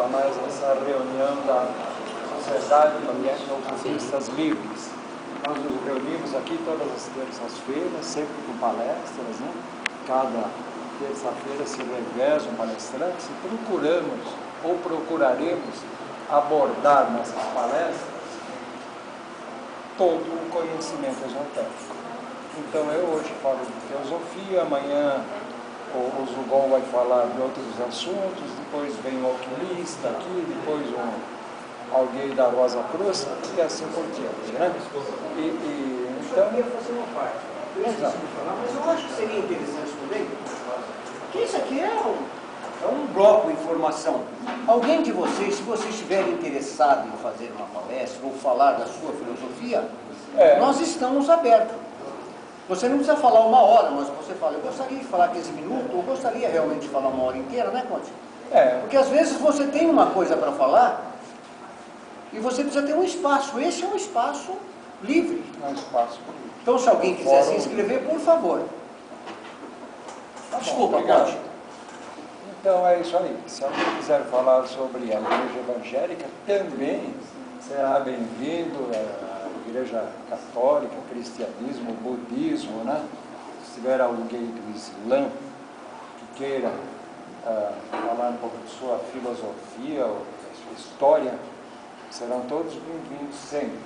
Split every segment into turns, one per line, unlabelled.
a mais essa reunião da Sociedade de Ocultistas Livres. Nós nos reunimos aqui todas as terças-feiras, sempre com palestras, né? Cada terça-feira se revezam palestrantes e procuramos ou procuraremos abordar nessas palestras todo o conhecimento esotérico. Então eu hoje falo de teosofia, amanhã o Zugon vai falar de outros assuntos, depois vem um alquimista aqui, depois alguém da Rosa Cruz e assim por diante, né?
Então, eu ia fazer uma parte. Eu esqueci de falar, mas eu acho que seria interessante também, porque isso aqui é um bloco de informação. Alguém de vocês, se vocês estiverem interessados em fazer uma palestra ou falar da sua filosofia, nós estamos abertos. Você não precisa falar 1 hora, mas você fala, eu gostaria de falar 15 minutos, ou gostaria realmente de falar 1 hora inteira, né, Conte? Porque às vezes você tem uma coisa para falar e você precisa ter um espaço. Esse é um espaço livre.
É um espaço livre.
Então, se alguém quiser se inscrever, por favor. Desculpa, Conte.
Então é isso aí. Se alguém quiser falar sobre a Igreja Evangélica, também será bem-vindo. Igreja Católica, Cristianismo, Budismo, né? Se tiver alguém do Islã que queira falar um pouco de sua filosofia ou da sua história, serão todos bem-vindos sempre.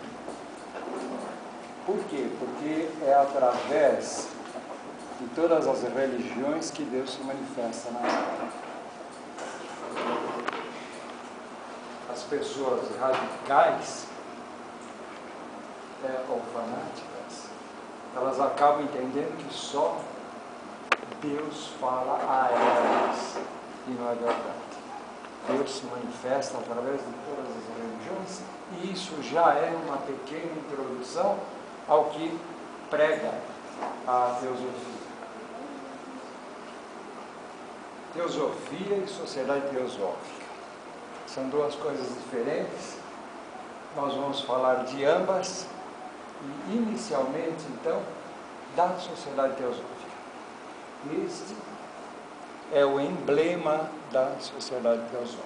Por quê? Porque é através de todas as religiões que Deus se manifesta na Terra. As pessoas radicais ou fanáticas, elas acabam entendendo que só Deus fala a elas, e não é verdade. Deus se manifesta através de todas as religiões, e isso já é uma pequena introdução ao que prega a teosofia. Teosofia e sociedade teosófica são duas coisas diferentes. Nós vamos falar de ambas. E inicialmente, então, da sociedade teosófica. Este é o emblema da sociedade teosófica.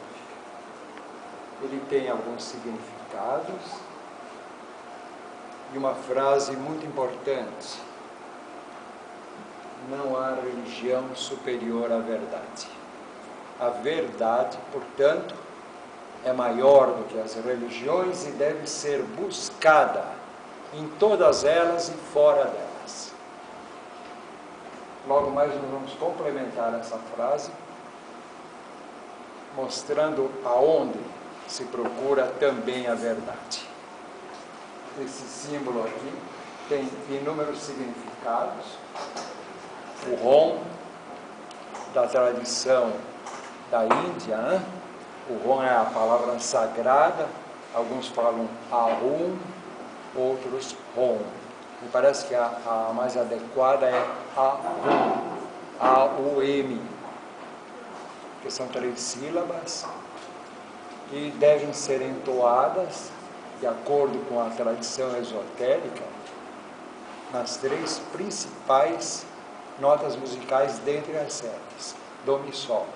Ele tem alguns significados e uma frase muito importante: não há religião superior à verdade. A verdade, portanto, é maior do que as religiões e deve ser buscada em todas elas e fora delas. Logo mais nós vamos complementar essa frase, mostrando aonde se procura também a verdade. Esse símbolo aqui tem inúmeros significados. O Rom, da tradição da Índia, né? O Rom é a palavra sagrada, alguns falam Ahum, outros Rom. Me parece que a mais adequada é Ahum, A-U-M, que são 3 sílabas e devem ser entoadas, de acordo com a tradição esotérica, nas 3 principais notas musicais dentre as 7, Dó, Mi, Sol.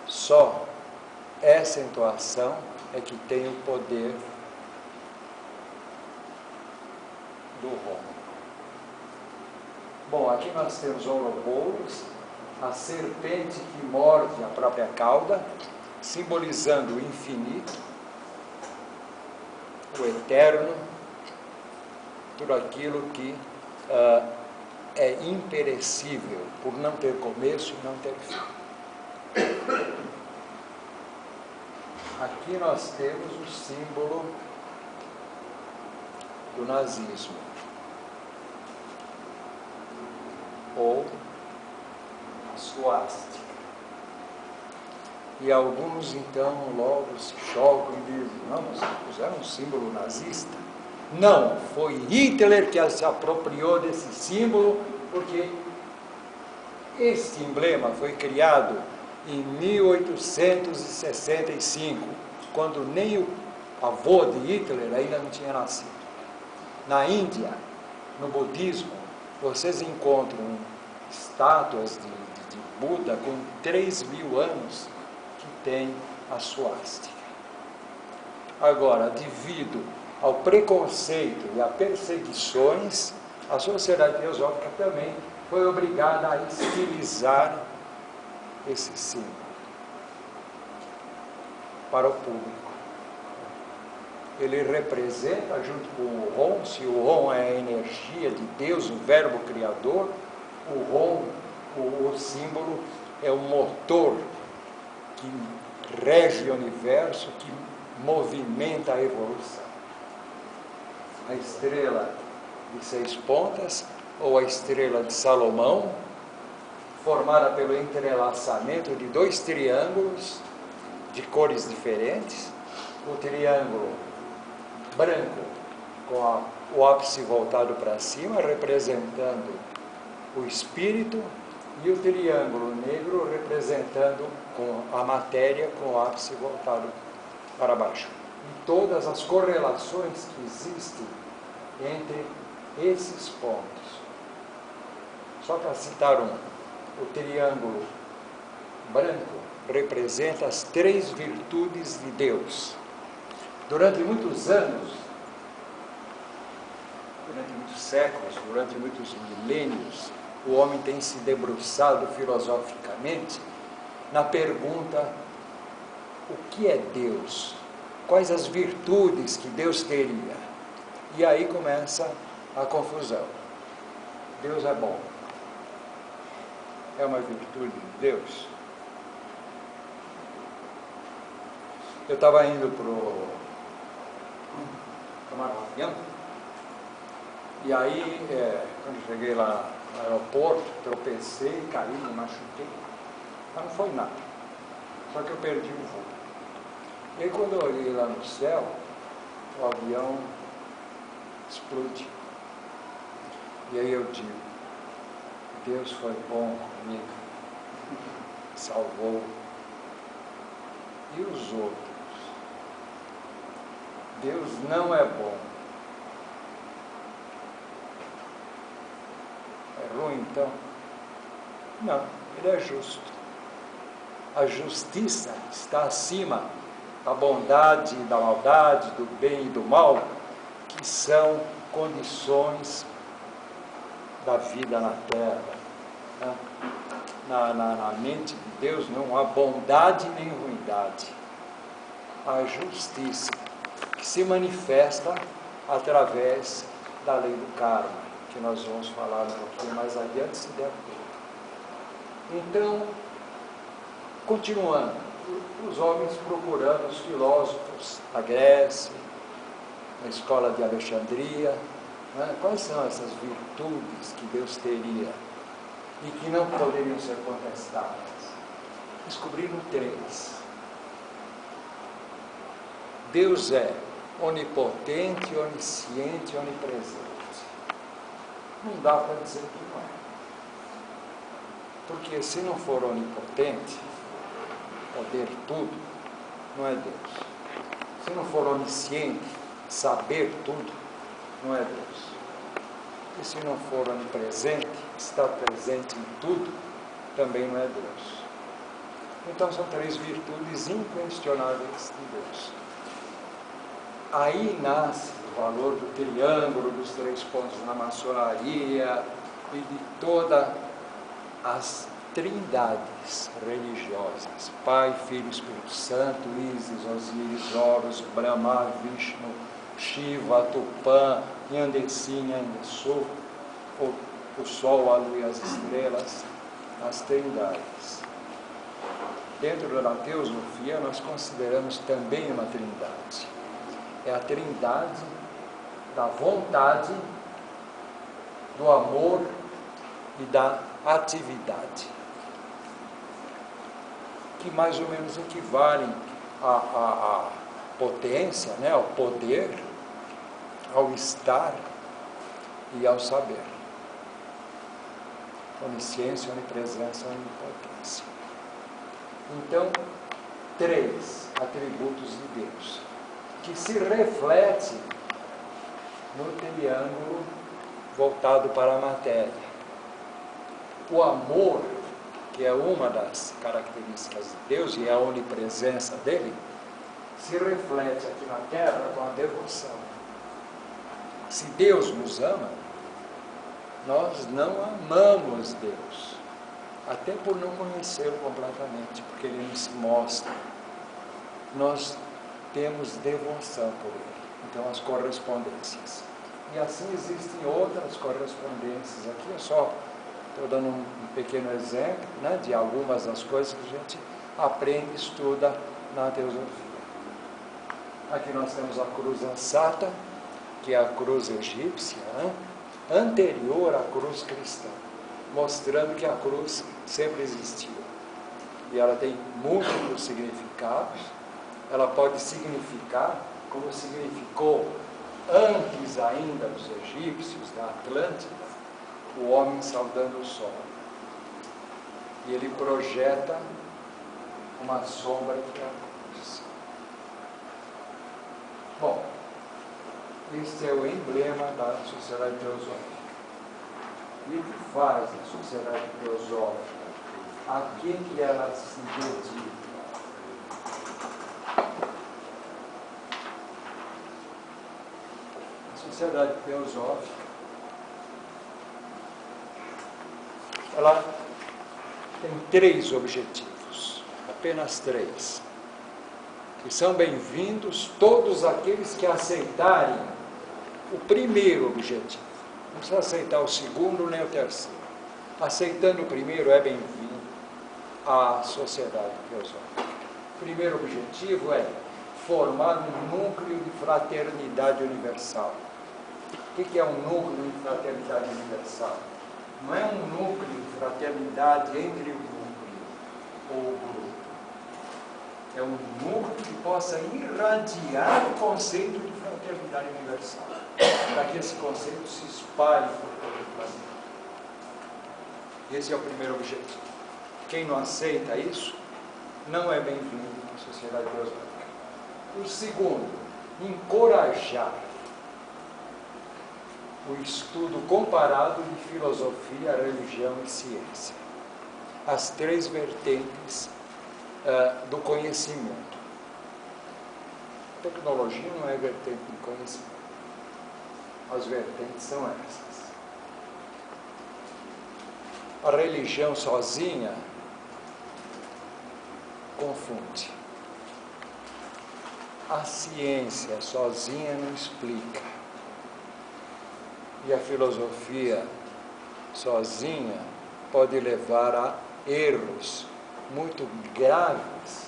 Só essa entoação é que tem o poder do Rom. Bom, aqui nós temos Ouroboros, a serpente que morde a própria cauda, simbolizando o infinito, o eterno, tudo aquilo que é imperecível, por não ter começo e não ter fim. Aqui nós temos o símbolo do nazismo, ou a suástica. E alguns então logo se chocam e dizem: não, mas puseram um símbolo nazista. Não, foi Hitler que se apropriou desse símbolo, porque este emblema foi criado em 1865, quando nem o avô de Hitler ainda não tinha nascido. Na Índia, no budismo, vocês encontram estátuas de de Buda com 3.000 anos que tem a suástica. Agora, devido ao preconceito e a perseguições, a Sociedade Teosófica também foi obrigada a estilizar esse símbolo para o público. Ele representa, junto com o Ron, se o Ron é a energia de Deus, o verbo criador, o Ron, o símbolo, é o motor que rege o universo, que movimenta a evolução. A estrela de 6 pontas, ou a estrela de Salomão, formada pelo entrelaçamento de 2 triângulos de cores diferentes, o triângulo branco com o ápice voltado para cima, representando o espírito, e o triângulo negro representando a matéria com o ápice voltado para baixo. E todas as correlações que existem entre esses pontos. Só para citar um, o triângulo branco representa as 3 virtudes de Deus. Durante muitos anos, durante muitos séculos, durante muitos milênios, o homem tem se debruçado filosoficamente na pergunta: o que é Deus? Quais as virtudes que Deus teria? E aí começa a confusão. Deus é bom. É uma virtude de Deus? Eu estava indo tomar um avião, e aí, quando cheguei lá no aeroporto, tropecei, caí, me machuquei. Mas não foi nada. Só que eu perdi o voo. E aí, quando eu olhei lá no céu, o avião explodiu. E aí eu digo: Deus foi bom comigo, salvou. E os outros? Deus não é bom. É ruim, então? Não, ele é justo. A justiça está acima da bondade e da maldade, do bem e do mal, que são condições da vida na Terra. Né? Na mente de Deus não há bondade nem ruindade. Há justiça, que se manifesta através da lei do karma, que nós vamos falar um pouquinho mais adiante, se der tempo. Então, continuando, os homens procurando os filósofos da Grécia, na escola de Alexandria, né? Quais são essas virtudes que Deus teria e que não poderiam ser contestadas? Descobriram 3. Deus é onipotente, onisciente, onipresente. Não dá para dizer que não é. Porque se não for onipotente, poder tudo, não é Deus. Se não for onisciente, saber tudo, não é Deus. E se não for onipresente, estar presente em tudo, também não é Deus. Então são 3 virtudes inquestionáveis de Deus. Aí nasce o valor do triângulo, dos 3 pontos na maçonaria e de todas as trindades religiosas: Pai, Filho e Espírito Santo, Ísis, Osíris, Horus, Brahma, Vishnu, Shiva, Tupã, Nhandeci, Nhandesu, o Sol, a Lua e as estrelas, as trindades. Dentro da teosofia nós consideramos também uma trindade. É a trindade da vontade, do amor e da atividade, que mais ou menos equivalem à potência, né, ao poder, ao estar e ao saber. Onisciência, onipresença, onipotência. Então, 3 atributos de Deus, que se reflete no triângulo voltado para a matéria. O amor, que é uma das características de Deus e a onipresença dele, se reflete aqui na terra com a devoção. Se Deus nos ama, nós não amamos Deus, até por não conhecê-lo completamente, porque ele não se mostra. Nós temos devoção por ele. Então, as correspondências. E assim existem outras correspondências. Aqui eu só estou dando um pequeno exemplo, né, de algumas das coisas que a gente aprende e estuda na teosofia. Aqui nós temos a cruz ansata, que é a cruz egípcia, né, anterior à cruz cristã, mostrando que a cruz sempre existiu. E ela tem múltiplos significados. Ela pode significar, como significou antes ainda dos egípcios, da Atlântida, o homem saudando o sol. E ele projeta uma sombra que é a cruz. Bom, este é o emblema da sociedade teosófica. E o que faz a sociedade teosófica? A que ela se dedica? A sociedade teosófica, ela tem 3 objetivos, apenas 3, que são bem-vindos todos aqueles que aceitarem o primeiro objetivo. Não precisa aceitar o segundo nem o terceiro. Aceitando o primeiro é bem-vindo à sociedade teosófica. O primeiro objetivo é formar um núcleo de fraternidade universal. O que é um núcleo de fraternidade universal? Não é um núcleo de fraternidade entre o núcleo ou o grupo. É um núcleo que possa irradiar o conceito de fraternidade universal, para que esse conceito se espalhe por todo o planeta. Esse é o primeiro objetivo. Quem não aceita isso, não é bem-vindo na sociedade teosófica. O segundo, encorajar o estudo comparado de filosofia, religião e ciência. As 3 vertentes do conhecimento. Tecnologia não é vertente de conhecimento. As vertentes são essas. A religião sozinha confunde. A ciência sozinha não explica. E a filosofia sozinha pode levar a erros muito graves,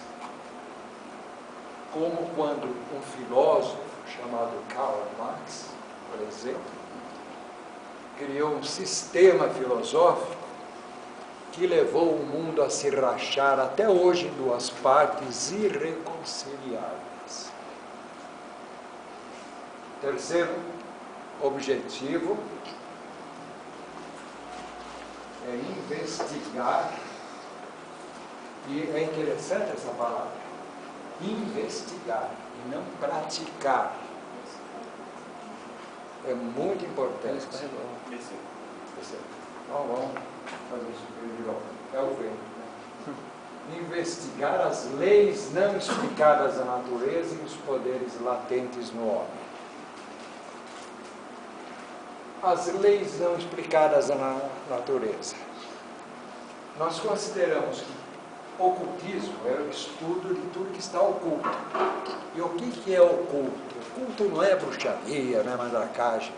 como quando um filósofo chamado Karl Marx, por exemplo, criou um sistema filosófico que levou o mundo a se rachar até hoje em 2 partes irreconciliáveis. Terceiro objetivo é investigar, e é interessante essa palavra, investigar e não praticar. É muito importante. Então vamos fazer isso de novo. É o vento. Investigar as leis não explicadas da natureza e os poderes latentes no homem. As leis não explicadas na natureza. Nós consideramos que ocultismo é o estudo de tudo que está oculto. E o que é oculto? Oculto não é bruxaria, não é mandracagem.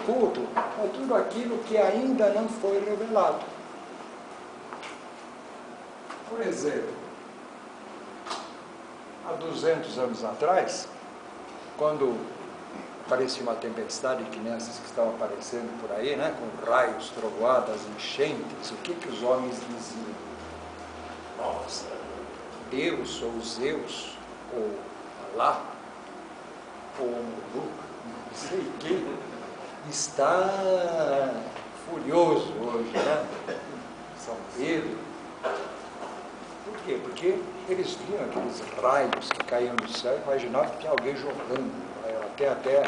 Oculto é tudo aquilo que ainda não foi revelado. Por exemplo, há 200 anos atrás, quando aparecia uma tempestade que nessas que estão aparecendo por aí, né, com raios, trovoadas, enchentes, o que os homens diziam? Nossa, Deus ou Zeus, ou Alá, ou Mulu, não sei quem, está furioso hoje, né? São Pedro. Por quê? Porque eles viam aqueles raios que caíam do céu e imaginavam que tinha alguém jogando. Até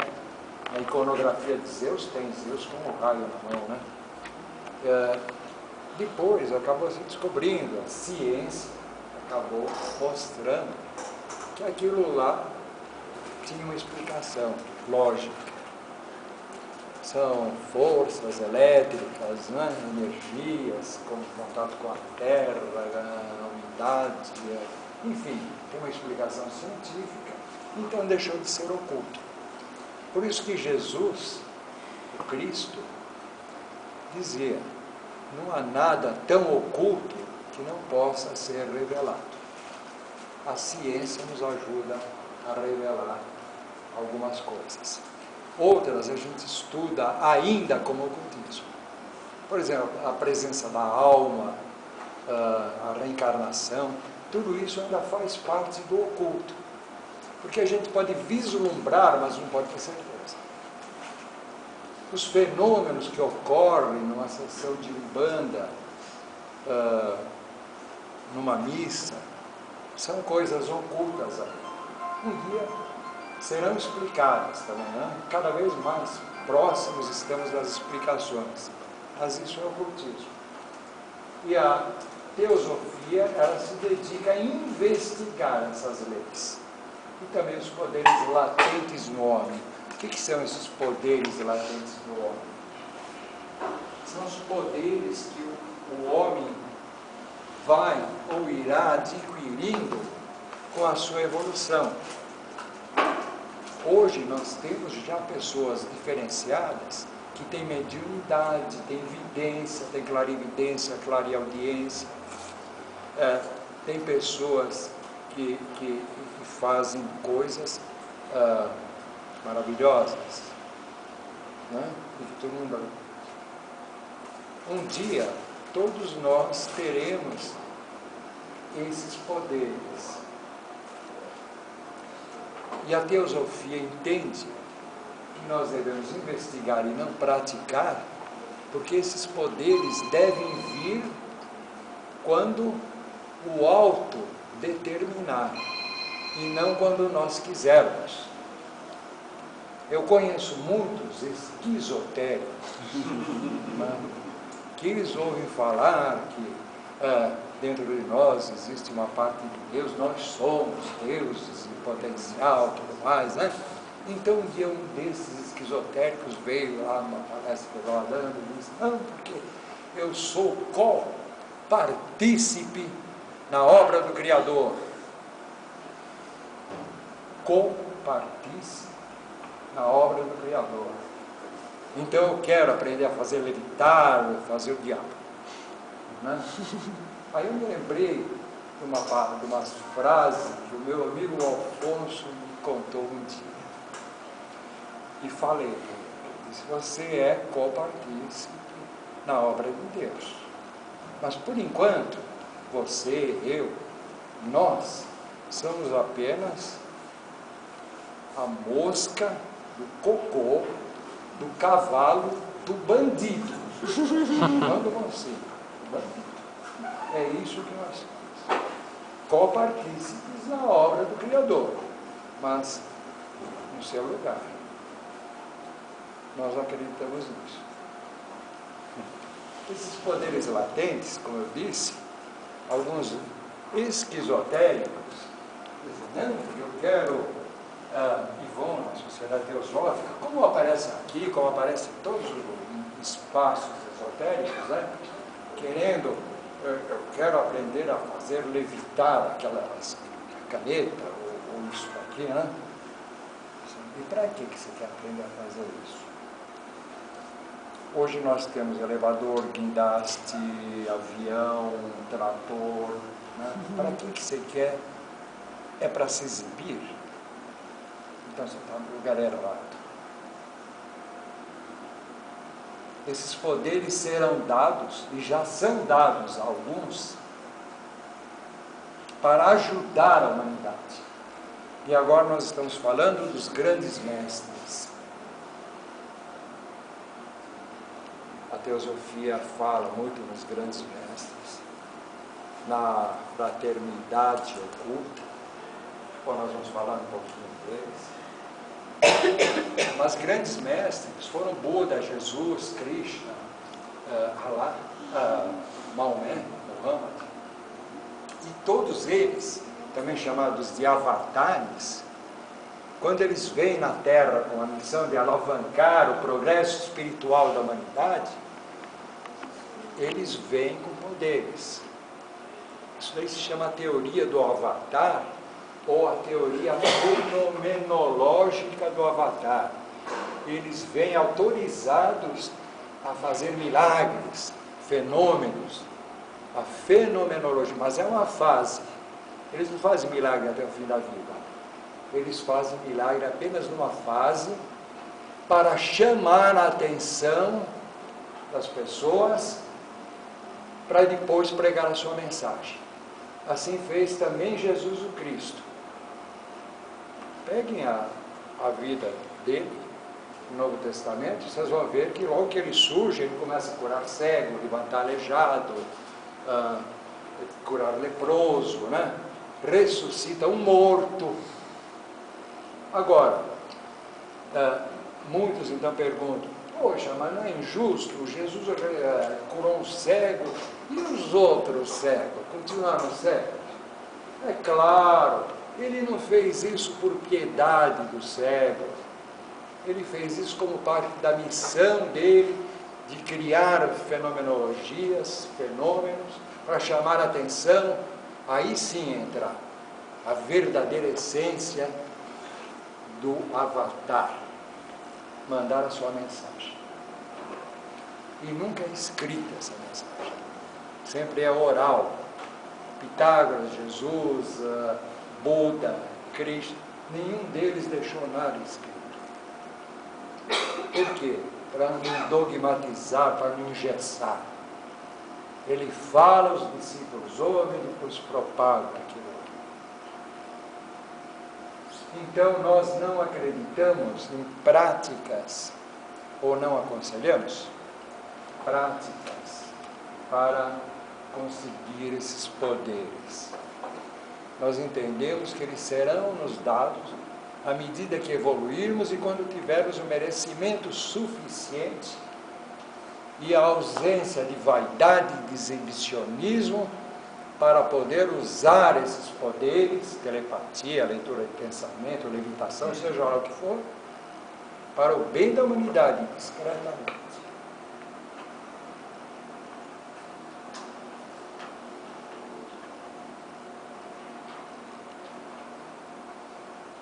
na iconografia de Zeus, tem Zeus com um raio na mão, né? Depois acabou se descobrindo, a ciência acabou mostrando que aquilo lá tinha uma explicação lógica. São forças elétricas, né? Energias, com contato com a terra, a umidade, enfim, tem uma explicação científica, então deixou de ser oculto. Por isso que Jesus, o Cristo, dizia: não há nada tão oculto que não possa ser revelado. A ciência nos ajuda a revelar algumas coisas. Outras a gente estuda ainda como ocultismo. Por exemplo, a presença da alma, a reencarnação, tudo isso ainda faz parte do oculto. Porque a gente pode vislumbrar, mas não pode ter certeza. Os fenômenos que ocorrem numa sessão de umbanda, numa missa, são coisas ocultas aí. Um dia serão explicadas também, né? Cada vez mais próximos estamos das explicações, mas isso é ocultismo. E a teosofia, ela se dedica a investigar essas leis e também os poderes latentes no homem. O que são esses poderes latentes no homem? São os poderes que o homem vai ou irá adquirindo com a sua evolução. Hoje nós temos já pessoas diferenciadas que têm mediunidade, têm vidência, têm clarividência, clareaudiência. Tem pessoas que fazem coisas maravilhosas, né? E que todo mundo... Um dia, todos nós teremos esses poderes. E a teosofia entende que nós devemos investigar e não praticar, porque esses poderes devem vir quando o alto determinar, e não quando nós quisermos. Eu conheço muitos esquizotéricos, né, que eles ouvem falar que dentro de nós existe uma parte de Deus, nós somos deuses em potencial, tudo mais, né? Então um dia um desses esquizotéricos veio lá numa palestra que eu estava dando e disse: não, porque eu sou co-partícipe na obra do Criador. Co-partícipe na obra do Criador. Então eu quero aprender a fazer levitar, fazer o diabo, né? Aí eu me lembrei de umas frases que o meu amigo Alfonso me contou um dia. E falei, ele disse: você é co-partícipe na obra de Deus. Mas por enquanto, você, eu, nós somos apenas a mosca do cocô do cavalo do bandido. Não do mocinho, do bandido. É isso que nós somos. Co-partícipes na obra do Criador, mas no seu lugar. Nós acreditamos nisso. Esses poderes latentes, como eu disse, alguns esquizotéricos dizem: não, eu quero Ivon, na sociedade teosófica, como aparece aqui, como aparece em todos os espaços esotéricos, né? Querendo, eu quero aprender a fazer levitar aquelas caneta ou isso aqui, né? E para que você quer aprender a fazer isso? Hoje nós temos elevador, guindaste, avião, trator, né? Para que você quer? É para se exibir? Então você está no lugar errado. Esses poderes serão dados, e já são dados a alguns, para ajudar a humanidade. E agora nós estamos falando dos grandes mestres. A teosofia fala muito nos grandes mestres, na fraternidade oculta, ou nós vamos falar um pouquinho deles. Mas grandes mestres foram Buda, Jesus, Krishna, Allah, Maomé, Muhammad, e todos eles, também chamados de avatares, quando eles vêm na Terra com a missão de alavancar o progresso espiritual da humanidade, eles vêm com poderes. Isso daí se chama a teoria do avatar, ou a teoria fenomenológica do avatar. Eles vêm autorizados a fazer milagres, fenômenos, a fenomenologia, mas é uma fase. Eles não fazem milagre até o fim da vida. Eles fazem milagre apenas numa fase para chamar a atenção das pessoas para depois pregar a sua mensagem. Assim fez também Jesus o Cristo. Peguem a vida dele no Novo Testamento, vocês vão ver que logo que ele surge, ele começa a curar cego, levantar aleijado, curar leproso, né? Ressuscita um morto. Agora, muitos então perguntam, poxa, mas não é injusto, Jesus curou um cego e os outros cegos continuaram cegos? É claro, ele não fez isso por piedade dos cegos, ele fez isso como parte da missão dele de criar fenomenologias, fenômenos, para chamar a atenção. Aí sim entra a verdadeira essência do avatar, mandar a sua mensagem. E nunca é escrita essa mensagem, sempre é oral. Pitágoras, Jesus, Buda, Cristo, nenhum deles deixou nada escrito. Por quê? Para não dogmatizar, para não engessar. Ele fala, os discípulos ouvem e depois propagam aquilo. Então nós não acreditamos em práticas, ou não aconselhamos práticas para conseguir esses poderes. Nós entendemos que eles serão nos dados à medida que evoluirmos e quando tivermos o merecimento suficiente e a ausência de vaidade e de exibicionismo para poder usar esses poderes, telepatia, leitura de pensamento, levitação, seja lá o que for, para o bem da humanidade, discretamente.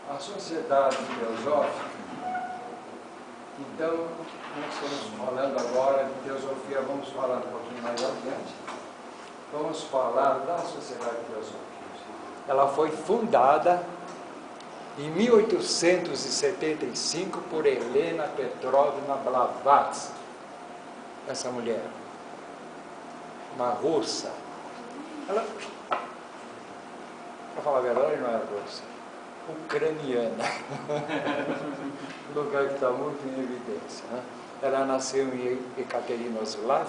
A sociedade teosófica, então, nós estamos falando agora de teosofia, vamos falar um pouquinho mais adiante. Vamos falar da sociedade teosófica. Ela foi fundada em 1875 por Helena Petrovna Blavatsky, essa mulher, uma russa. Ela, para falar a verdade, não era russa, ucraniana, um lugar que está muito em evidência, né? Ela nasceu em Ekaterinoslav,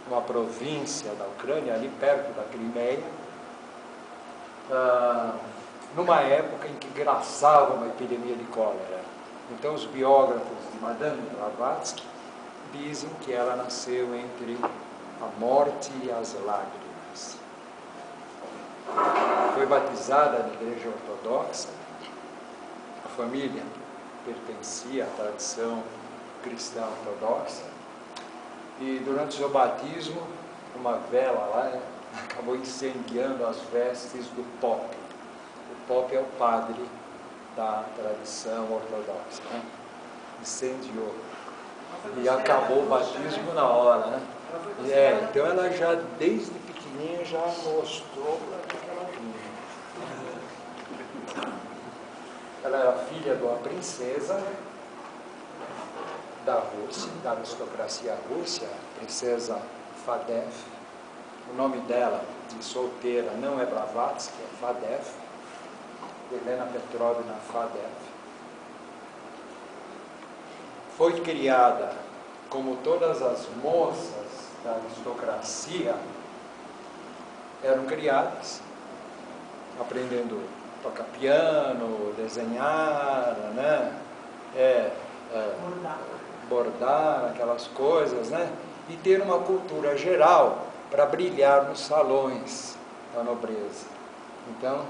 uma província da Ucrânia, ali perto da Crimeia, numa época em que graçava uma epidemia de cólera. Então os biógrafos de Madame Blavatsky dizem que ela nasceu entre a morte e as lágrimas. Foi batizada na igreja ortodoxa, a família pertencia à tradição cristã ortodoxa, e durante o seu batismo, uma vela lá acabou incendiando as vestes do Pope. O Pope é o padre da tradição ortodoxa, né? Incendiou. E acabou o batismo na hora, né? Então ela já, desde pequenininha, já mostrou para que ela vinha. Ela era filha de uma princesa da Rússia, da aristocracia russa, a princesa Fadev. O nome dela, de solteira, não é Blavatsky, é Fadev. Helena Petrovna Fadev. Foi criada, como todas as moças da aristocracia eram criadas, aprendendo a tocar piano, desenhar, né? Bordar, aquelas coisas, né? E ter uma cultura geral para brilhar nos salões da nobreza. Então,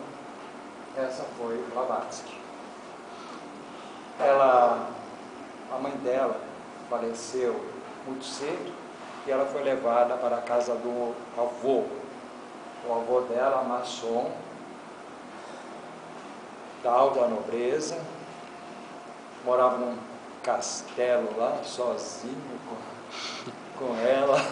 essa foi Blavatsky. A mãe dela faleceu muito cedo e ela foi levada para a casa do avô. O avô dela, maçom, da alta nobreza, morava num castelo lá, sozinho com ela.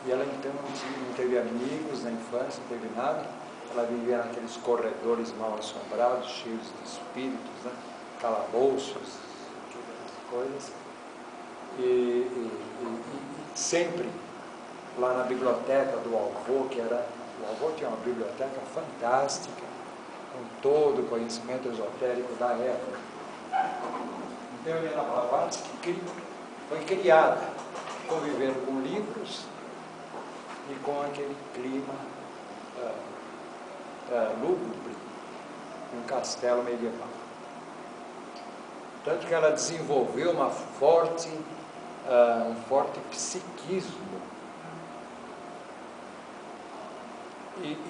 E ela então não teve amigos na infância, não teve nada. Ela vivia naqueles corredores mal assombrados, cheios de espíritos, né? Calabouços, aquelas coisas. E sempre lá na biblioteca do avô, o avô tinha uma biblioteca fantástica, com todo o conhecimento esotérico da época. Então, Helena Blavatsky foi criada convivendo com livros e com aquele clima lúgubre, um castelo medieval. Tanto que ela desenvolveu um forte psiquismo.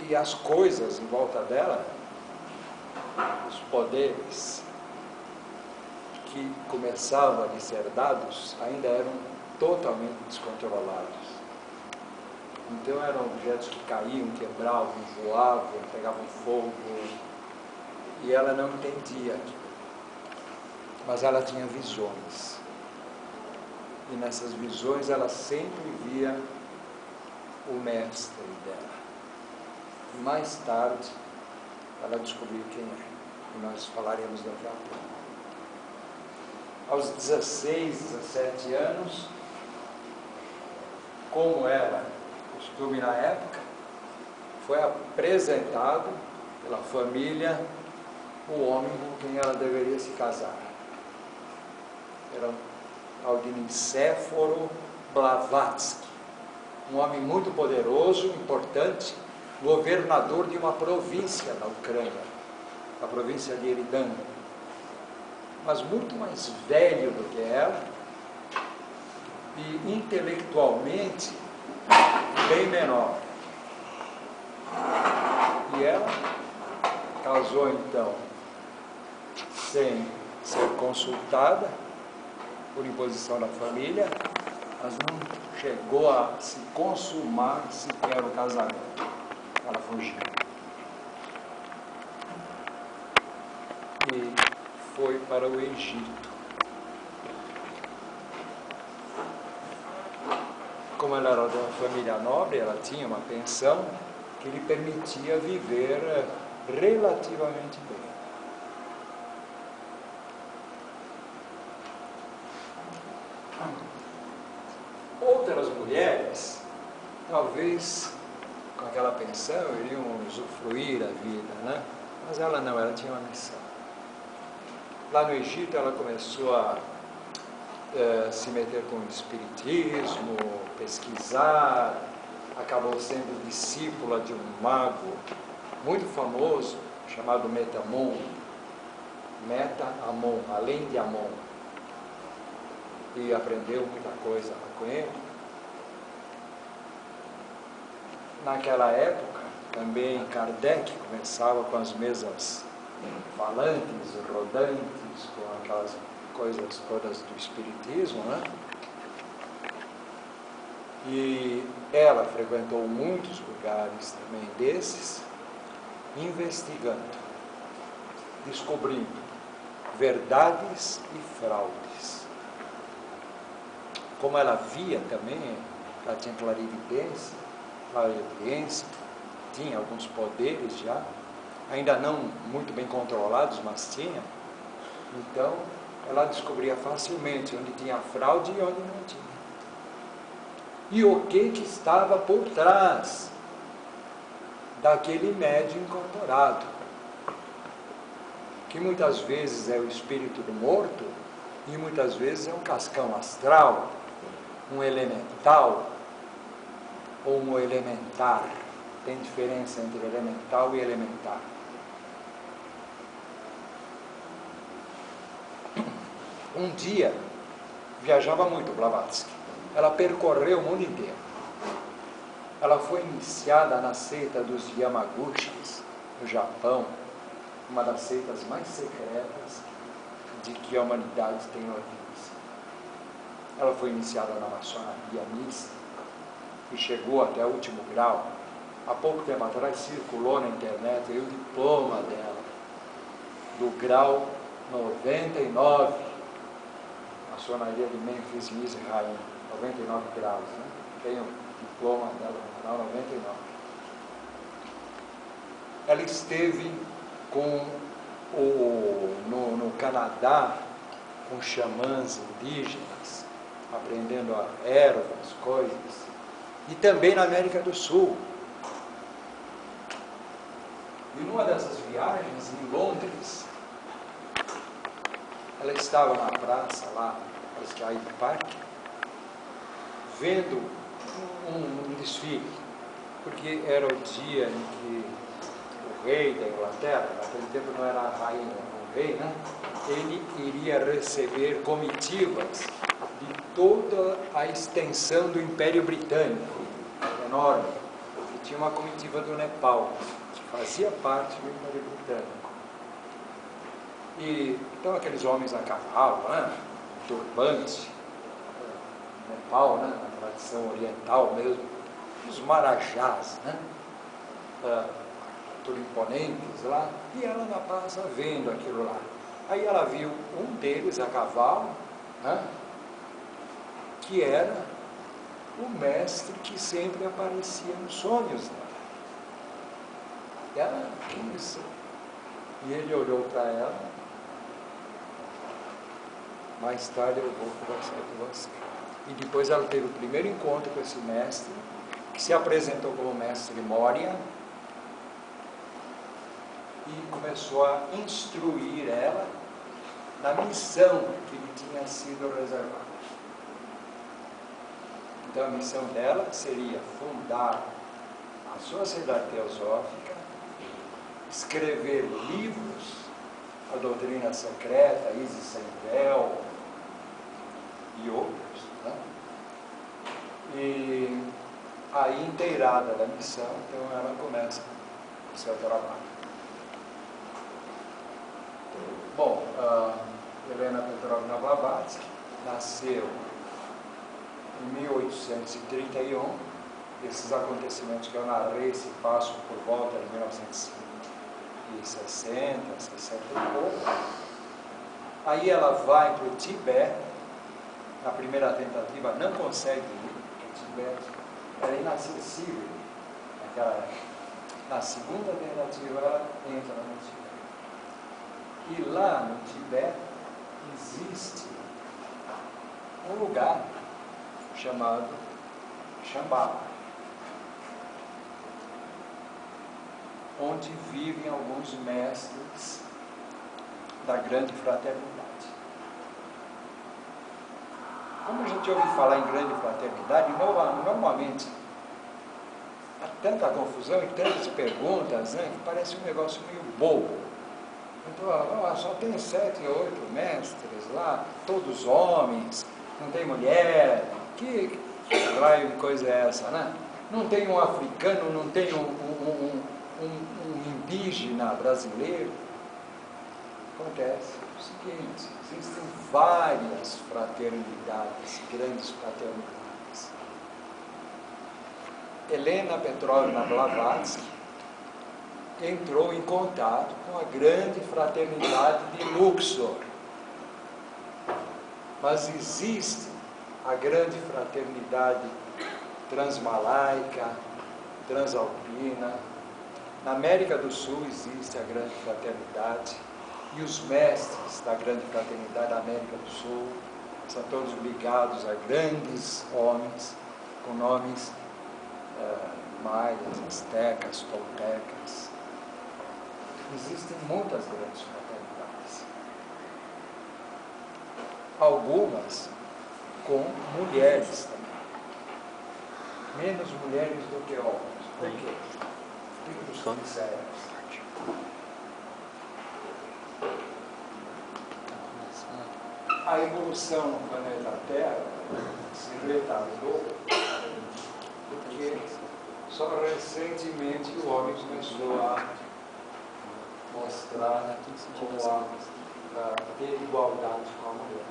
E as coisas em volta dela, os poderes que começavam a lhe ser dados, ainda eram totalmente descontrolados. Então eram objetos que caíam, quebravam, voavam, pegavam fogo, e ela não entendia aquilo. Mas ela tinha visões. E nessas visões ela sempre via o mestre dela. E mais tarde ela descobriu quem é. E nós falaremos daqui a pouco. Aos 16, 17 anos, como era costume na época, foi apresentado pela família o homem com quem ela deveria se casar. Era um tal de Nicéforo Blavatsky, um homem muito poderoso, importante, governador de uma província da Ucrânia, a província de Eridan, mas muito mais velho do que ela e intelectualmente bem menor. E ela casou então sem ser consultada, por imposição da família, mas não chegou a se consumar sequer o casamento. Ela fugiu. E foi para o Egito. Como ela era de uma família nobre, ela tinha uma pensão que lhe permitia viver relativamente bem. Outras mulheres, talvez com aquela pensão, iriam usufruir a vida, né? Mas ela não, ela tinha uma missão. Lá no Egito ela começou a se meter com o espiritismo, pesquisar, acabou sendo discípula de um mago muito famoso, chamado Metamon, além de Amon, e aprendeu muita coisa com ele. Naquela época, também Kardec começava com as mesas falantes, rodantes, com aquelas coisas todas do espiritismo, né? E ela frequentou muitos lugares também desses, investigando, descobrindo verdades e fraudes. Como ela via também, ela tinha clarividência, tinha alguns poderes já, ainda não muito bem controlados, mas tinha. Então, ela descobria facilmente onde tinha fraude e onde não tinha. E o que estava por trás daquele médium incorporado, que muitas vezes é o espírito do morto e muitas vezes é um cascão astral, um elemental ou um elementar. Tem diferença entre elemental e elementar. Um dia, viajava muito Blavatsky, ela percorreu o mundo inteiro. ela foi iniciada na seita dos Yamaguchis, no Japão, uma das seitas mais secretas de que a humanidade tem notícia. Ela foi iniciada na maçonaria mista e chegou até o último grau. Há pouco tempo atrás circulou na internet o diploma dela, do grau 99, maçonaria de Memphis, Misraim, 99 graus, né? Tem o diploma dela no grau 99. Ela esteve no Canadá com xamãs indígenas, aprendendo ervas, coisas, e também na América do Sul. E numa dessas viagens, em Londres, ela estava na praça lá, Hyde Park, vendo um desfile, porque era o dia em que o rei da Inglaterra, naquele tempo não era a rainha, o rei, né? Ele iria receber comitivas de toda a extensão do Império Britânico, enorme, e tinha uma comitiva do Nepal, que fazia parte do Império Britânico. E então aqueles homens a cavalo, né? Turbante, Nepal, né? Na tradição oriental mesmo, os marajás, né? Tudo imponentes lá, e ela na praça vendo aquilo lá. Aí ela viu um deles a cavalo, né? Que era o mestre que sempre aparecia nos sonhos dela. E ela, que isso? E ele olhou para ela: mais tarde eu vou conversar com você. E depois ela teve o primeiro encontro com esse mestre, que se apresentou como mestre Moria, e começou a instruir ela na missão que lhe tinha sido reservada. Então a missão dela seria fundar a Sociedade Teosófica, escrever livros, a doutrina secreta, Isis sem véu e outros, né? E aí, inteirada da missão, então ela começa o seu trabalho. Bom, Helena Petrovna Blavatsky nasceu em 1831. Esses acontecimentos que eu narrei se passam por volta de 1960, 60 e pouco. Aí ela vai para o Tibete. Na primeira tentativa não consegue ir, porque o Tibete era inacessível naquela época. Na segunda tentativa ela entra no Tibete. E lá no Tibete existe um lugar chamado Shambhala, onde vivem alguns mestres da grande fraternidade. Como a gente ouve falar em grande fraternidade, normalmente há tanta confusão e tantas perguntas, né, que parece um negócio meio bobo. Então, só tem 7 ou 8 mestres lá, todos homens, não tem mulher. Que raio de coisa é essa, né? Não tem um africano, não tem um indígena brasileiro. Acontece o seguinte: existem várias fraternidades, grandes fraternidades. Helena Petrovna Blavatsky entrou em contato com a grande fraternidade de Luxor. Mas existe a grande fraternidade transmalaica, transalpina. Na América do Sul existe a grande fraternidade, e os mestres da grande fraternidade da América do Sul são todos ligados a grandes homens com nomes maias, astecas, toltecas. Existem muitas grandes fraternidades, algumas com mulheres também, menos mulheres do que homens. Por quê? Explico dos sérios. A evolução no planeta Terra se retardou porque Só recentemente o homem começou a mostrar a ter igualdade com a mulher.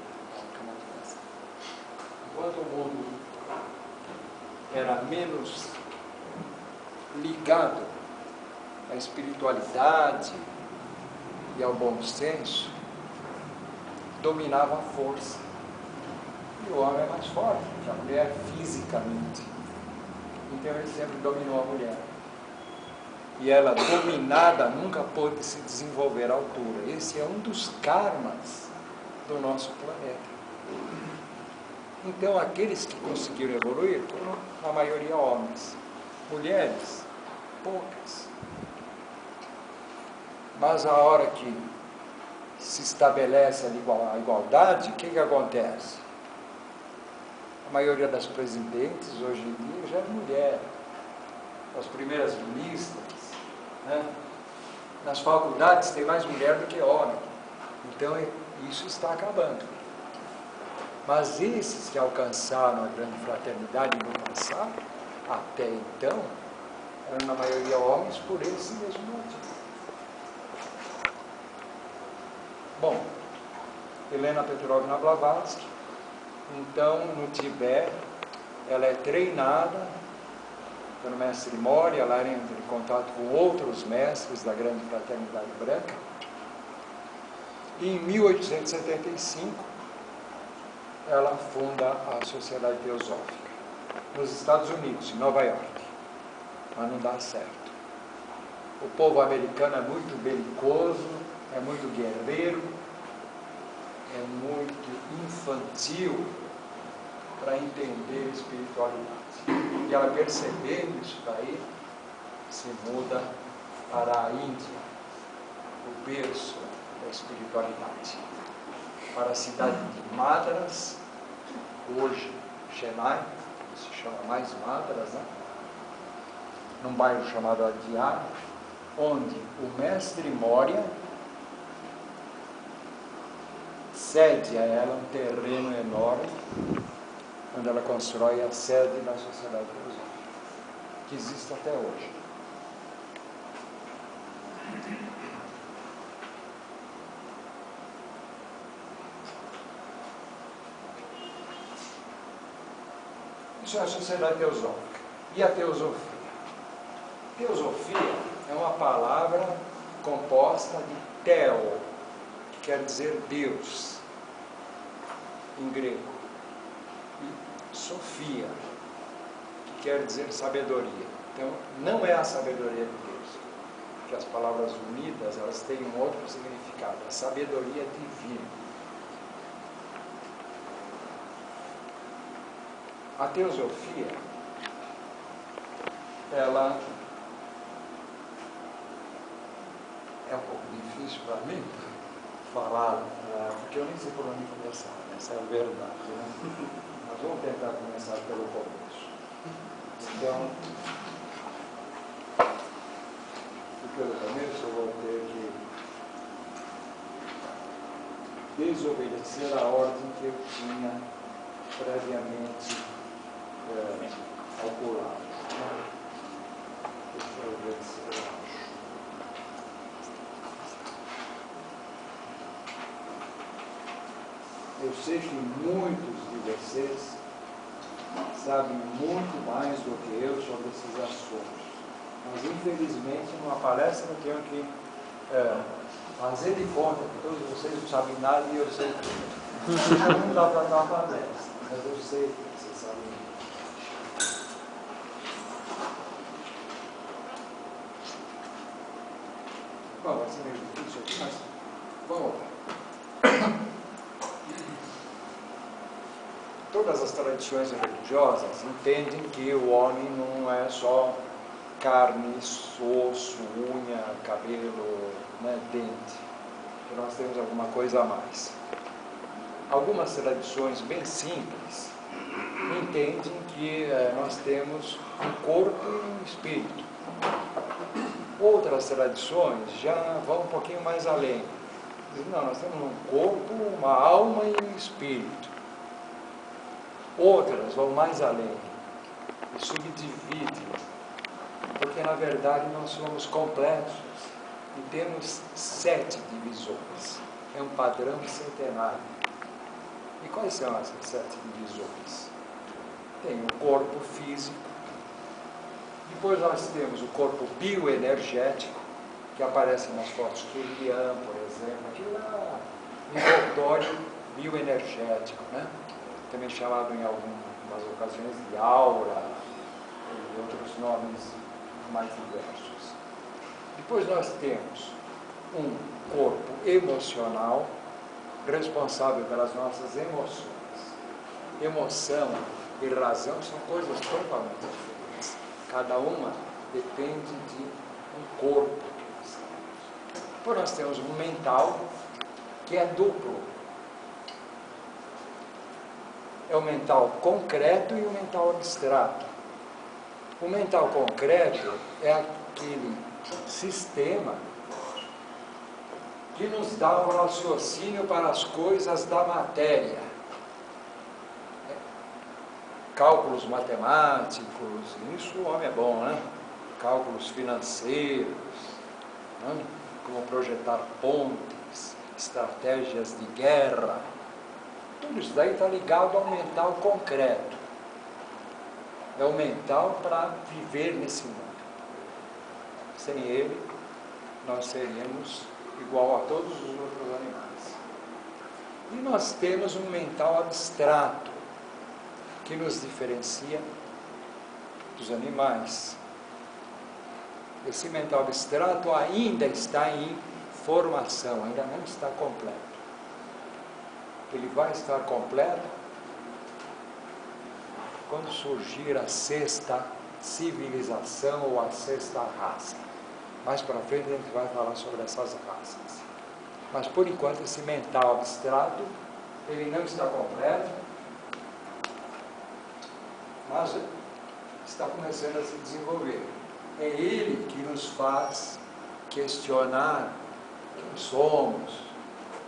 Enquanto o mundo era menos ligado à espiritualidade e ao bom senso, dominava a força. E o homem é mais forte que a mulher fisicamente. Então ele sempre dominou a mulher. E ela, dominada, nunca pôde se desenvolver à altura. Esse é um dos karmas do nosso planeta. Então aqueles que conseguiram evoluir foram, na maioria, homens. Mulheres, poucas. Mas a hora que se estabelece a igualdade, o que acontece? A maioria das presidentes hoje em dia já é mulher. As primeiras ministras, né? Nas faculdades tem mais mulher do que homem. Então isso está acabando. Mas esses que alcançaram a grande fraternidade no passado, até então, eram na maioria homens por esse mesmo motivo. Bom, Helena Petrovna Blavatsky, então, no Tibete, ela é treinada pelo mestre Mori, ela entra em contato com outros mestres da grande fraternidade branca, e em 1875, ela funda a Sociedade Teosófica, nos Estados Unidos, em Nova York, mas não dá certo. O povo americano é muito belicoso, é muito guerreiro, é muito infantil para entender a espiritualidade. E ela, percebendo isso daí, se muda para a Índia, o berço da espiritualidade, para a cidade de Madras, hoje Chennai, se chama mais Madras, né? Num bairro chamado Adyar, onde o mestre Moria cede a ela um terreno enorme, onde ela constrói a sede da Sociedade Teosófica, que existe até hoje. Isso é a Sociedade Teosófica. E a Teosofia? Teosofia é uma palavra composta de teo, que quer dizer Deus, em grego, e Sofia, que quer dizer sabedoria. Então, não é a sabedoria de Deus, porque as palavras unidas, elas têm um outro significado, a sabedoria divina. A teosofia, ela é um pouco difícil para mim falar, porque eu nem sei por onde começar, essa é a verdade, né? Mas vamos tentar começar pelo começo. Então, pelo começo eu vou ter que desobedecer a ordem que eu tinha previamente calculado. Deixa eu ver se eu acho. Eu sei que muitos de vocês sabem muito mais do que eu sobre esses assuntos. Mas, infelizmente, numa palestra eu tenho que fazer de conta que todos vocês não sabem nada e eu sei tudo. Não dá para dar uma palestra, mas eu sei que vocês sabem. Bom, vai ser meio difícil aqui, mas vamos lá. Todas as tradições religiosas entendem que o homem não é só carne, osso, unha, cabelo, né, dente. Que nós temos alguma coisa a mais. Algumas tradições bem simples entendem que nós temos um corpo e um espírito. Outras tradições já vão um pouquinho mais além. Dizem, não, nós temos um corpo, uma alma e um espírito. Outras vão mais além e subdividem porque na verdade nós somos complexos e temos 7 divisões. É um padrão centenário. E quais são essas 7 divisões? Tem o corpo físico, depois nós temos o corpo bioenergético, que aparece nas fotos do Lian, por exemplo, aquilo é um envoltório bioenergético, né? Também chamado em algumas ocasiões de aura, e outros nomes mais diversos. Depois nós temos um corpo emocional, responsável pelas nossas emoções. Emoção e razão são coisas totalmente diferentes. Cada uma depende de um corpo. Depois nós temos um mental, que é duplo. É o mental concreto e o mental abstrato. O mental concreto é aquele sistema que nos dá um raciocínio para as coisas da matéria. Cálculos matemáticos, isso o homem é bom, né? Cálculos financeiros, né? Como projetar pontes, estratégias de guerra. Tudo isso daí está ligado ao mental concreto. É o mental para viver nesse mundo. Sem ele, nós seríamos igual a todos os outros animais. E nós temos um mental abstrato, que nos diferencia dos animais. Esse mental abstrato ainda está em formação, ainda não está completo. Ele vai estar completo quando surgir a 6ª civilização ou a 6ª raça. Mais para frente a gente vai falar sobre essas raças. Mas por enquanto esse mental abstrato, ele não está completo, mas está começando a se desenvolver. É ele que nos faz questionar quem somos,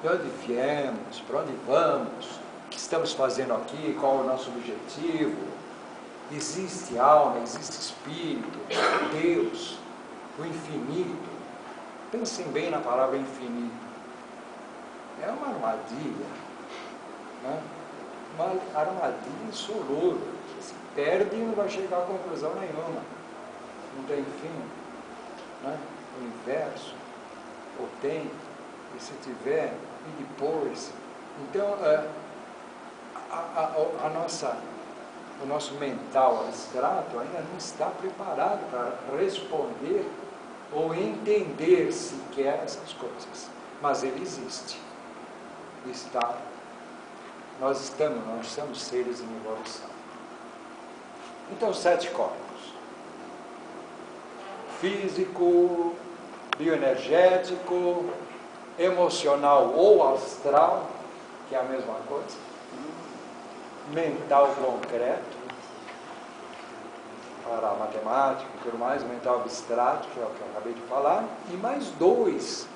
de onde viemos, para onde vamos, o que estamos fazendo aqui, qual é o nosso objetivo. Existe alma, existe espírito, Deus, o infinito. Pensem bem na palavra infinito. É uma armadilha, né? Uma armadilha insolúvel. Você se perde e não vai chegar a conclusão nenhuma. Não tem fim, né? O universo, ou tem, e se tiver, e depois. Então, o nosso mental abstrato ainda não está preparado para responder ou entender sequer essas coisas. Mas ele existe. Nós somos seres em evolução. Então, 7 corpos. Físico, bioenergético, emocional ou astral, que é a mesma coisa. Mental concreto, para a matemática e tudo mais, mental abstrato, que é o que eu acabei de falar, e mais 2,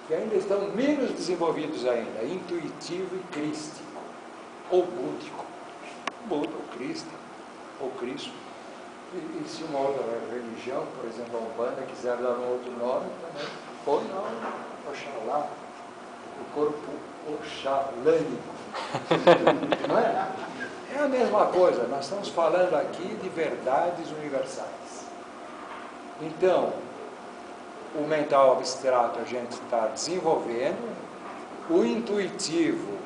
que ainda estão menos desenvolvidos ainda, intuitivo e crístico, ou búdico. Buda, ou Cristo, ou Cristo. E se uma outra religião, por exemplo, a Umbanda, quiser dar um outro nome, também, ou não, Oxalá, o corpo oxalânico. Não é? É a mesma coisa, nós estamos falando aqui de verdades universais. Então, o mental abstrato a gente está desenvolvendo, o intuitivo,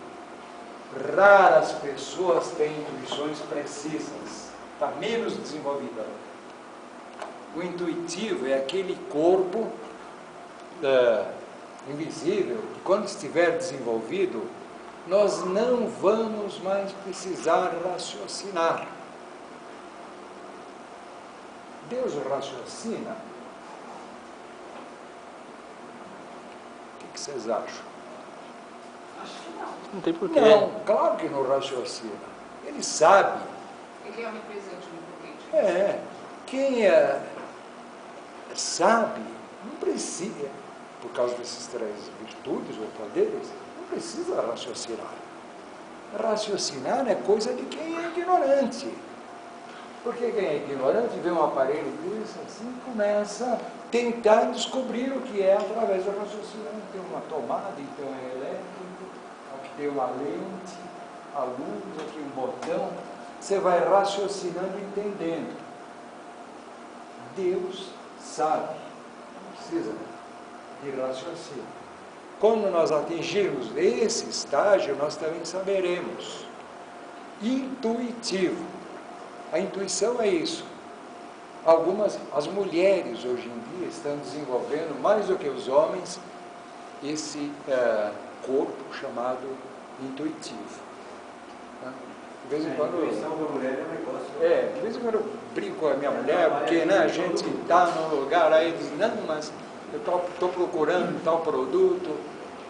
raras pessoas têm intuições precisas, está menos desenvolvido ainda. O intuitivo é aquele corpo invisível, que quando estiver desenvolvido, nós não vamos mais precisar raciocinar. Deus raciocina? O que vocês acham?
Acho que não.
Não tem porquê.
Não, claro que não raciocina. Ele sabe.
Ele é onipresente, onipotente.
Quem sabe, não precisa, por causa dessas 3 virtudes ou poderes, não precisa raciocinar. Raciocinar é coisa de quem é ignorante. Porque quem é ignorante vê um aparelho desse assim, começa a tentar descobrir o que é através do raciocínio. Tem uma tomada, então é elétrico, aqui tem uma lente, a luz, aqui um botão. Você vai raciocinando, entendendo. Deus sabe, não precisa de raciocínio. Quando nós atingirmos esse estágio, nós também saberemos. Intuitivo. A intuição é isso. As mulheres hoje em dia estão desenvolvendo, mais do que os homens, esse corpo chamado intuitivo. De vez em quando,
a intuição da mulher é um negócio.
de vez em quando eu brinco com a minha mulher, porque a gente está num lugar aí e diz, não, mas eu estou procurando tal produto.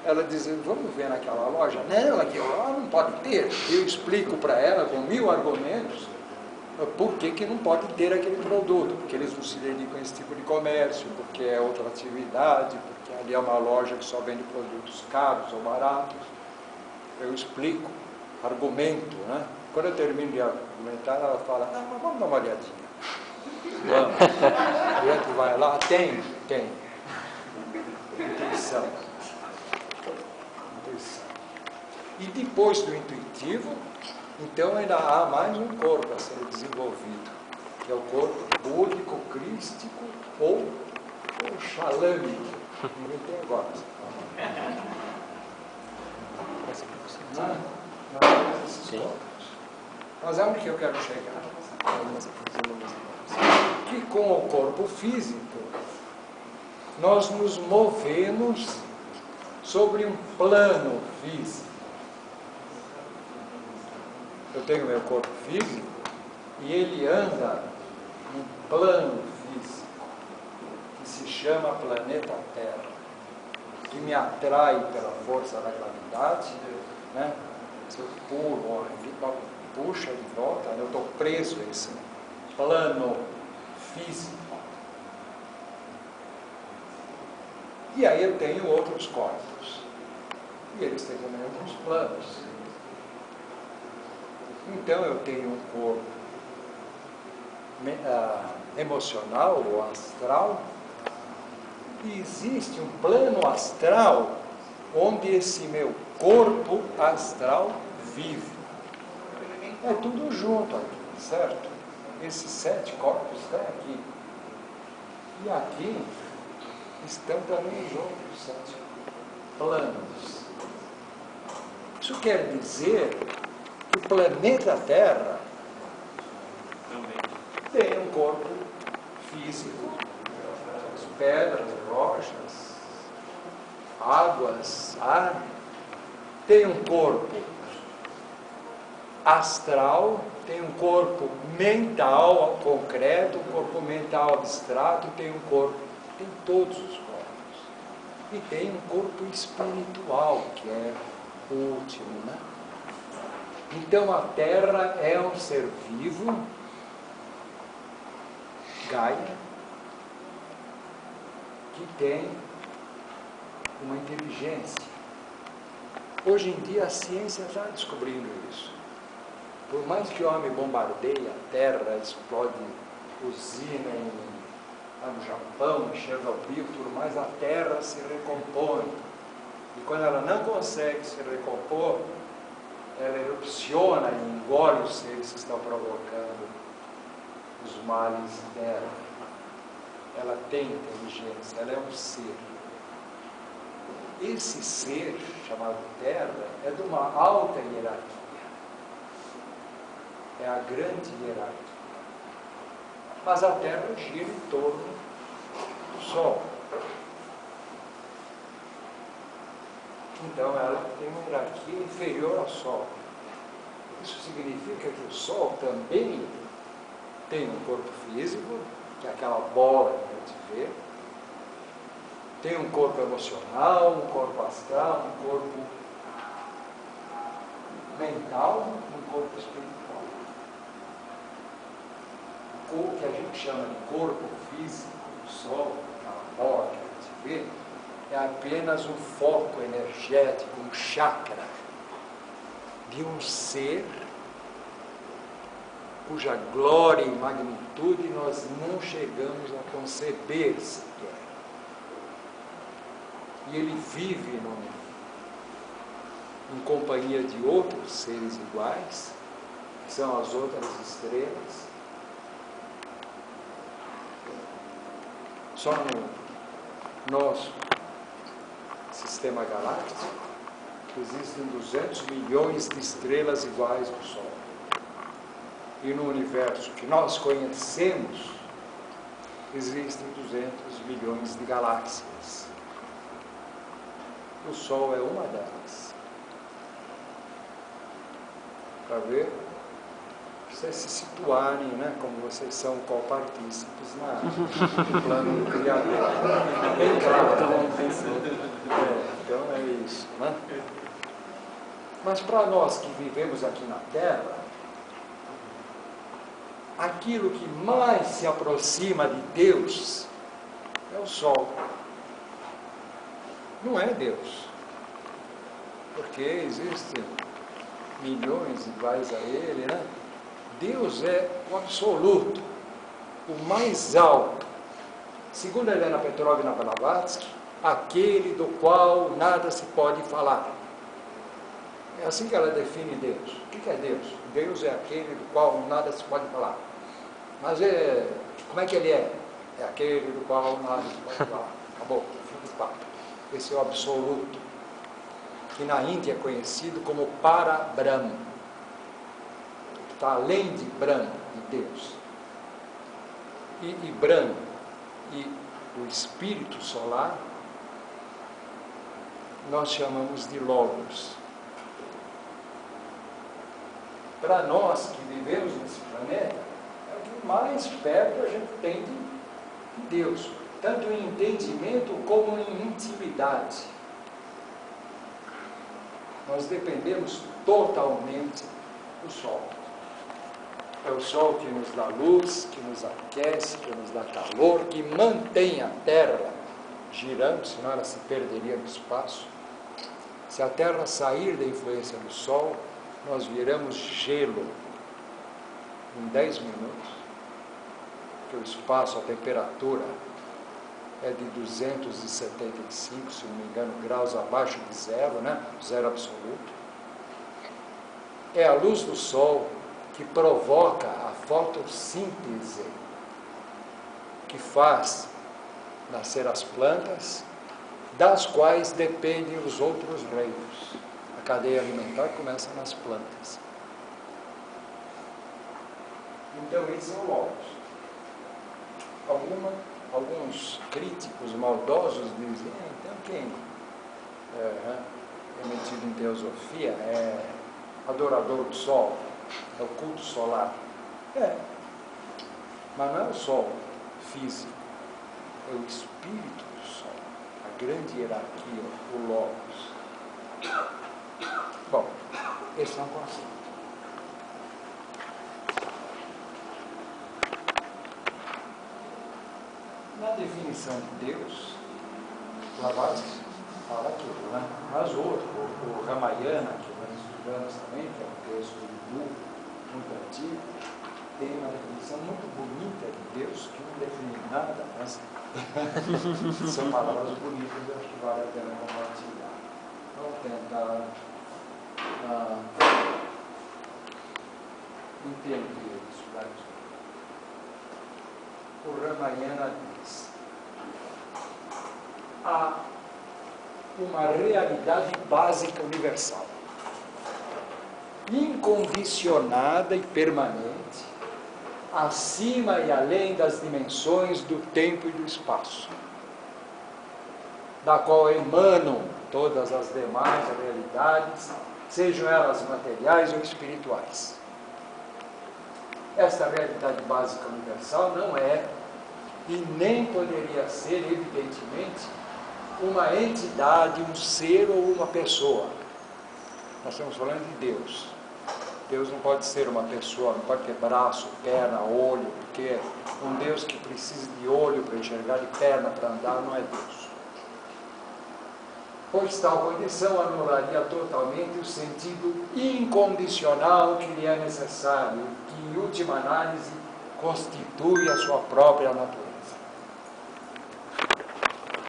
Ela diz, vamos ver naquela loja. Não, aquilo lá não pode ter. Eu explico para ela com 1000 argumentos por que não pode ter aquele produto, porque eles não se dedicam a esse tipo de comércio, porque é outra atividade, porque ali é uma loja que só vende produtos caros ou baratos. Eu explico, argumento, né? Quando eu termino de argumentar, ela fala, não, mas vamos dar uma olhadinha. Vamos. A gente vai lá, tem. Intuição. E depois do intuitivo, então ainda há mais um corpo a ser desenvolvido, que é o corpo búdico, crístico ou xalâmico. Ninguém tem agora. Mas é onde que eu quero chegar? Que com o corpo físico, nós nos movemos sobre um plano físico. Eu tenho meu corpo físico e ele anda num plano físico que se chama planeta Terra, que me atrai pela força da gravidade, né? Se eu pulo, puxa de volta, eu estou preso a esse plano físico. E aí eu tenho outros corpos. E eles têm também outros planos. Então eu tenho um corpo emocional ou astral, e existe um plano astral onde esse meu corpo astral vive. É tudo junto aqui, certo? Esses 7 corpos estão aqui. E aqui estão também os outros 7 planos. Isso quer dizer que o planeta Terra tem um corpo físico, as pedras, rochas, águas, ar. Tem um corpo astral, tem um corpo mental concreto, um corpo mental abstrato, tem um corpo, tem todos os corpos. E tem um corpo espiritual, que é o último, né? Então a Terra é um ser vivo, Gaia, que tem uma inteligência. Hoje em dia a ciência está descobrindo isso. Por mais que o homem bombardeie a Terra, explode usina lá no Japão, em Chernobyl, por mais a Terra se recompõe. E quando ela não consegue se recompor, ela erupciona e engole os seres que estão provocando os males dela. Ela tem inteligência, ela é um ser. Esse ser, chamado Terra, é de uma alta hierarquia. É a grande hierarquia. Mas a Terra gira em torno do Sol. Então ela tem uma hierarquia inferior ao Sol. Isso significa que o Sol também tem um corpo físico, que é aquela bola que a gente vê, tem um corpo emocional, um corpo astral, um corpo mental, um corpo espiritual. O corpo que a gente chama de corpo físico do Sol, aquela bola que a gente vê, é apenas um foco energético, um chakra de um ser cuja glória e magnitude nós não chegamos a conceber sequer. E ele vive em companhia de outros seres iguais, que são as outras estrelas. Só no nosso sistema galáctico existem 200 milhões de estrelas iguais ao Sol. E no universo que nós conhecemos, existem 200 milhões de galáxias. O Sol é uma delas. Para ver, vocês se situarem, né, como vocês são copartícipes no plano do Criador. Bem claro. Então é isso, né? Mas para nós que vivemos aqui na Terra, aquilo que mais se aproxima de Deus é o Sol. Não é Deus. Porque existem milhões iguais a Ele, né? Deus é o absoluto, o mais alto. Segundo Helena Petrovna Blavatsky, aquele do qual nada se pode falar. É assim que ela define Deus. O que é Deus? Deus é aquele do qual nada se pode falar. Mas como é que ele é? É aquele do qual nada se pode falar. Acabou, fim do papo. Esse é o absoluto, que na Índia é conhecido como Parabrahma, que está além de Brahma, de Deus. E Brahma e o espírito solar nós chamamos de Logos. Para nós que vivemos nesse planeta, é o que mais perto a gente tem de Deus, tanto em entendimento como em intimidade. Nós dependemos totalmente do Sol. É o Sol que nos dá luz, que nos aquece, que nos dá calor, que mantém a Terra girando, senão ela se perderia no espaço. Se a Terra sair da influência do Sol, nós viramos gelo em 10 minutos. Porque o espaço, a temperatura é de 275, se não me engano, graus abaixo de zero, né? Zero absoluto. É a luz do Sol que provoca a fotossíntese, que faz nascer as plantas, das quais dependem os outros reinos. A cadeia alimentar começa nas plantas. Então, esse é o Logos. Alguns críticos maldosos dizem, então quem é metido em teosofia é adorador do Sol, é o culto solar. Mas não é o Sol físico, é o espírito do Sol, a grande hierarquia, o Logos. Bom, esse é um conceito. Na definição de Deus, Blavatsky fala aquilo, né? Mas o Ramayana, que nós estudamos também, que é um texto hindu muito antigo, tem uma definição muito bonita de Deus, que não define nada, mas são palavras bonitas, eu acho que vale a pena compartilhar. Vamos tentar entender isso daqui. O Ramayana diz: há uma realidade básica universal, incondicionada e permanente, acima e além das dimensões do tempo e do espaço, da qual emanam todas as demais realidades, sejam elas materiais ou espirituais. Esta realidade básica universal não é, e nem poderia ser, evidentemente, uma entidade, um ser ou uma pessoa. Nós estamos falando de Deus. Deus não pode ser uma pessoa, não pode ter braço, perna, olho, porque um Deus que precisa de olho para enxergar e perna para andar não é Deus. pois tal condição anularia totalmente o sentido incondicional que lhe é necessário, que em última análise constitui a sua própria natureza.